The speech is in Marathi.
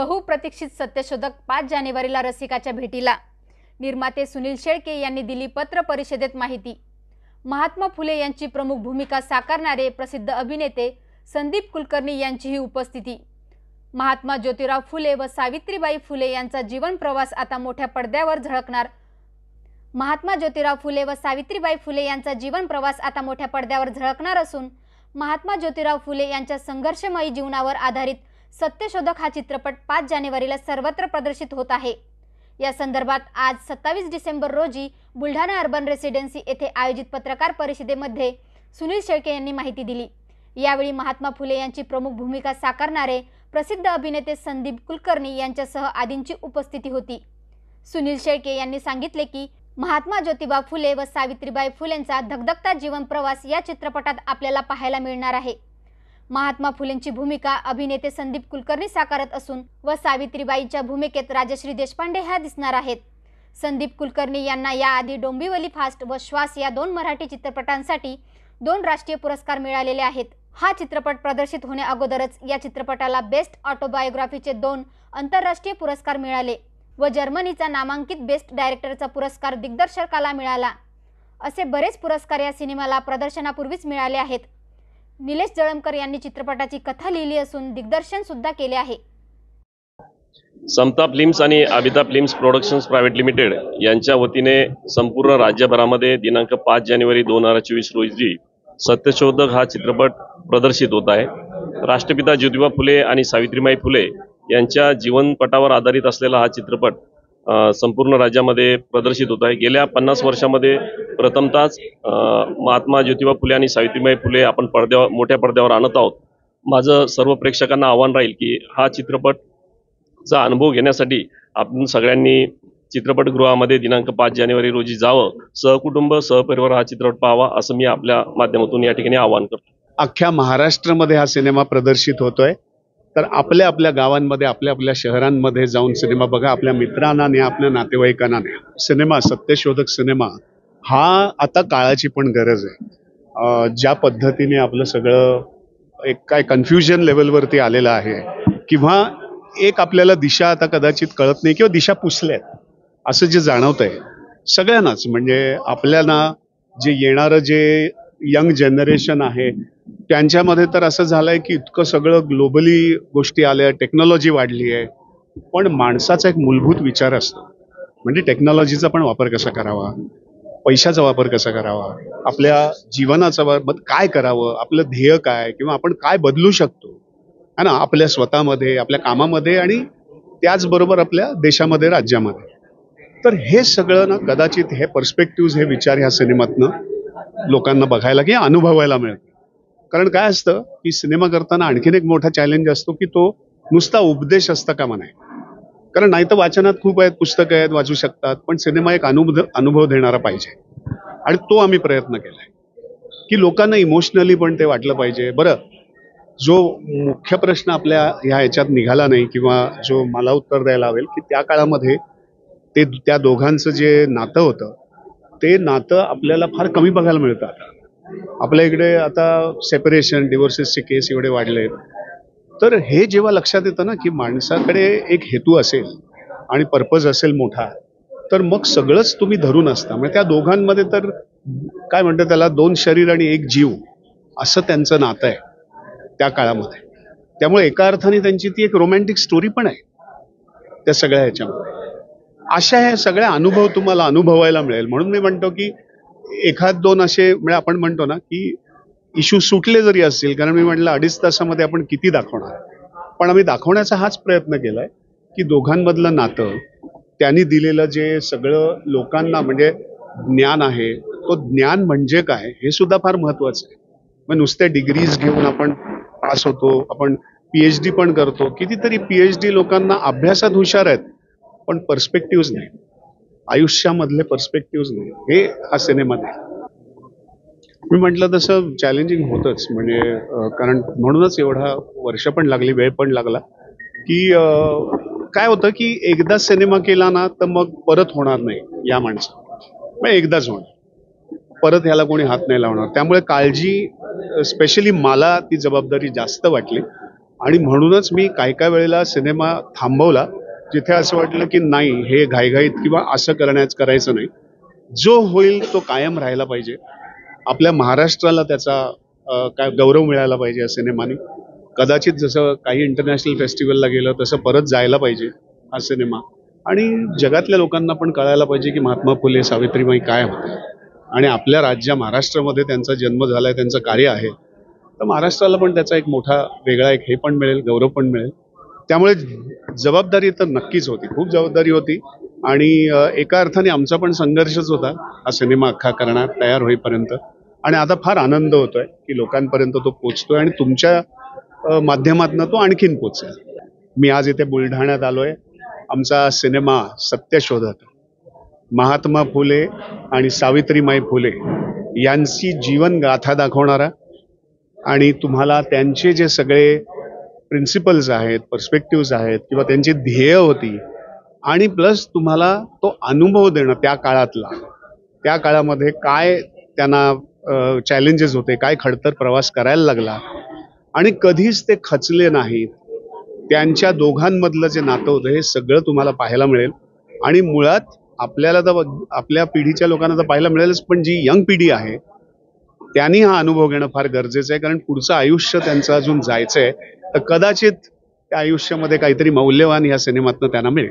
बहुप्रतीक्षित सत्यशोधक 5 जानेवारीला रसिकाच्या भेटीला निर्माते सुनील शेळके यांनी दिली पत्र परिषदेत माहिती। महात्मा फुले यांची प्रमुख भूमिका साकारणारे प्रसिद्ध अभिनेते संदीप कुलकर्णी यांचीही उपस्थिती। महात्मा ज्योतिराव फुले व सावित्रीबाई फुले यांचा जीवन प्रवास आता मोठ्या पडद्यावर झळकणार। महात्मा ज्योतिराव फुले व सावित्रीबाई फुले यांचा जीवन प्रवास आता मोठ्या पडद्यावर झळकणार असून महात्मा ज्योतिराव फुले यांच्या संघर्षमयी जीवनावर आधारित सत्यशोधक हा चित्रपट 5 जानेवारीला सर्वत्र प्रदर्शित होत आहे। या संदर्भात आज 27 डिसेंबर रोजी बुलढाणा अर्बन रेसिडेन्सी येथे आयोजित पत्रकार परिषदेमध्ये सुनील शेळके यांनी माहिती दिली। यावेळी महात्मा फुले यांची प्रमुख भूमिका साकारणारे प्रसिद्ध अभिनेते संदीप कुलकर्णी यांच्यासह आदींची उपस्थिती होती। सुनील शेळके यांनी सांगितले की महात्मा ज्योतिबा फुले व सावित्रीबाई फुलेंचा धगधगता जीवन प्रवास या चित्रपटात आपल्याला पाहायला मिळणार आहे। महात्मा फुलेंची भूमिका अभिनेते संदीप कुलकर्णी साकारत असून व सावित्रीबाईंच्या भूमिकेत राजश्री देशपांडे ह्या दिसणार आहेत। संदीप कुलकर्णी यांना याआधी डोंबिवली फास्ट व श्वास या 2 मराठी चित्रपटांसाठी 2 राष्ट्रीय पुरस्कार मिळालेले आहेत। हा चित्रपट प्रदर्शित होण्या अगोदरच या चित्रपटाला बेस्ट ऑटोबायोग्राफीचे 2 आंतरराष्ट्रीय पुरस्कार मिळाले व जर्मनीचा नामांकित बेस्ट डायरेक्टरचा पुरस्कार दिग्दर्शकाला मिळाला। असे बरेच पुरस्कार या सिनेमाला प्रदर्शनापूर्वीच मिळाले आहेत। निलेश जळमकर यांनी चित्रपटाची कथा लिहिली असून दिग्दर्शन सुद्धा केले आहे। समता फिल्म्स आणि Abita films productions private limited यांच्या वतीने संपूर्ण राज्यभरामध्ये दिनांक 5 जानेवारी 2024 रोजी सत्यशोधक हा चित्रपट प्रदर्शित होत आहे। राष्ट्रपिता ज्योतिबा फुले आणि सावित्रीबाई फुले यांच्या जीवनपटावर आधारित असलेला हा चित्रपट संपूर्ण राज्यामध्ये प्रदर्शित होत आहे। गेल्या 50 वर्षामध्ये प्रथमतःच महात्मा ज्योतिबा फुले आणि सावित्रीबाई फुले आपण मोठ्या पडद्यावर आणत आहोत। माझं सर्व प्रेक्षकांना आव्हान राहील की हा चित्रपटचा अनुभव घेण्यासाठी आपण सगळ्यांनी चित्रपटगृहामध्ये दिनांक 5 जानेवारी रोजी जावं, सहकुटुंब सहपरिवार हा चित्रपट पाहावा असं मी आपल्या माध्यमातून या ठिकाणी आवाहन करतो। अख्ख्या महाराष्ट्रामध्ये हा सिनेमा प्रदर्शित होतोय, तर आपल्या आपल्या गावांमध्ये आपल्या आपल्या शहरांमध्ये जाऊन सिनेमा बघा, आपल्या मित्रांना न्या, आपल्या नातेवाईकांना न्या। सिनेमा सत्यशोधक सिनेमा हा आता काळाची पण गरज आहे। ज्या पद्धतीने आपलं सगळं एक काय कन्फ्युजन लेवलवरती आलेलं आहे किंवा एक आपल्याला दिशा आता कदाचित कळत नाही किंवा दिशा पुसल्यात असं जे जाणवतंय सगळ्यांनाच, म्हणजे आपल्याला जे येणारं जे यंग जनरेशन आहे त्यांच्यामध्ये तर असं झालंय की इतकं सगळं ग्लोबली गोष्टी आल्या, टेक्नॉलॉजी वाढली आहे, पण माणसाचा एक मूलभूत विचार असतो, म्हणजे टेक्नॉलॉजीचा पण वापर कसा करावा, पैशाचा वापर कसा करावा, आपल्या जीवनाचा काय करावं, आपलं ध्येय काय किंवा आपण काय बदलू शकतो है ना, आपल्या स्वतःमध्ये, आपल्या कामामध्ये आणि त्याचबरोबर आपल्या देशामध्ये, राज्यामध्ये। तर हे सगळं ना कदाचित हे पर्स्पेक्टिव्ह, हे विचार ह्या सिनेमातनं लोकांना बघायला किंवा अनुभवायला मिळतं। कारण काय असतं की सिनेमा करताना आणखीन एक मोठा चॅलेंज असतो की तो नुसता उपदेश असता कामा नये, कारण नाही तर वाचनात खूप आहेत, पुस्तकं आहेत, वाचू शकतात, पण सिनेमा एक अनुभव देणारा पाहिजे आणि तो आम्ही प्रयत्न केलाय की लोकांना इमोशनली पण ते वाटलं पाहिजे। बरं, जो मुख्य प्रश्न आपल्या ह्या याच्यात निघाला नाही किंवा जो मला उत्तर द्यायला हवेल की त्या काळामध्ये त्या दोघांचं जे नातं होतं ते नातं आपल्याला फार कमी बघायला मिळतं। आपल्या इकडे आता सेपरेशन, डिव्होर्सेसचे केस एवढे वाढले, तर हे जेव्हा लक्षात येतं ना की माणसाकडे एक हेतू असेल आणि पर्पज असेल मोठा, तर मग सगळंच तुम्ही धरून असता। म्हणजे त्या दोघांमध्ये तर काय म्हणतात त्याला, 2 शरीर आणि 1 जीव असं त्यांचं नातं आहे त्या काळामध्ये। त्यामुळे एका अर्थाने त्यांची ती एक रोमॅन्टिक स्टोरी पण आहे त्या सगळ्या ह्याच्यामध्ये। अशा ह्या सगळ्या अनुभव तुम्हाला अनुभवायला मिळेल, म्हणून मी म्हणतो की एखाद 2 असे म्हणजे आपण म्हणतो ना की इश्यू सुटले जरी असतील, कारण मी म्हटलं 2.5 तासामध्ये आपण किती दाखवणार, पण आम्ही दाखवण्याचा हाच प्रयत्न केलाय की दोघांमधलं नातं, त्यांनी दिलेलं जे सगळं लोकांना म्हणजे ज्ञान आहे, तो ज्ञान म्हणजे काय हे सुद्धा फार महत्वाचं आहे। मग नुसते डिग्रीज घेऊन आपण पास होतो, आपण PhD पण करतो, कितीतरी PhD लोकांना अभ्यासात हुशार आहेत पण पर्स्पेक्टिव्ह नाही, आयुष्यामधले पर्स्पेक्टिव्ह नाही, हे हा सिनेमा आहे। मी म्हटलं तसं चॅलेंजिंग होतंच, म्हणजे कारण म्हणूनच एवढा वर्ष पण लागली, वेळ पण लागला की काय होतं की एकदा सिनेमा केला ना तर मग परत होणार नाही या माणसाला, मग एकदाच होणार, परत ह्याला कोणी हात नाही लावणार। त्यामुळे काळजी, स्पेशली मला ती जबाबदारी जास्त वाटली आणि म्हणूनच मी काय काय वेळेला सिनेमा थांबवला जिथे असं वाटलं की नाही, हे घाईघाईत किंवा असं करायचं नाही. जो होईल तो कायम राहायला पाहिजे. आपल्या महाराष्ट्राला त्याचा काय गौरव मिळायला पाहिजे या सिनेमाने. कदाचित जसं काही इंटरनॅशनल फेस्टिवलला गेलं तसं परत जायला पाहिजे हा सिनेमा. आणि जगातल्या लोकांना पण कळायला पाहिजे की महात्मा फुले सावित्रीबाई काय होते आणि आपल्या राज्य महाराष्ट्रामध्ये त्यांचा जन्म झालाय, त्यांचं कार्य आहे. तर महाराष्ट्राला पण त्याचा एक मोठा वेगळा एक हे पण मिळेल, गौरव पण मिळेल. त्यामुळे जबाबदारी तर नक्कीच होती, खूप जबाबदारी होती. आणि एका अर्थाने आमचा पण संघर्षच होता हा सिनेमा अख्खा करणार तयार होईपर्यंत. आणि आता फार आनंद होतोय की लोकांपर्यंत तो पोचतोय आणि तुमच्या माध्यमातून तो आणखीन पोचेल. मी आज इथे बुलढाण्यात आलोय. आमचा सिनेमा सत्यशोधक महात्मा फुले आणि सावित्रीबाई फुले यांची जीवन गाथा दाखवणारा आणि तुम्हाला त्यांचे जे सगळे प्रिन्सिपल्स आहेत, पर्स्पेक्टिव्स आहेत किंवा त्यांची ध्येय होती आणि प्लस तुम्हाला तो अनुभव देणं त्या काळामध्ये काय त्यांना चॅलेंजेस होते, काय खडतर प्रवास करायला लागला आणि कधीच ते खचले नाहीत. त्यांच्या दोघांमधलं जे नातं होतं हे सगळं तुम्हाला पाहायला मिळेल. आणि मुळात आपल्याला तर आपल्या पिढीच्या लोकांना तर पाहायला मिळेलच, पण जी यंग पिढी आहे त्यांनी हा अनुभव घेणं फार गरजेचं आहे. कारण पुढचं आयुष्य त्यांचं अजून जायचंय, तर कदाचित त्या आयुष्यामध्ये काहीतरी मौल्यवान या सिनेमातनं त्यांना मिळेल.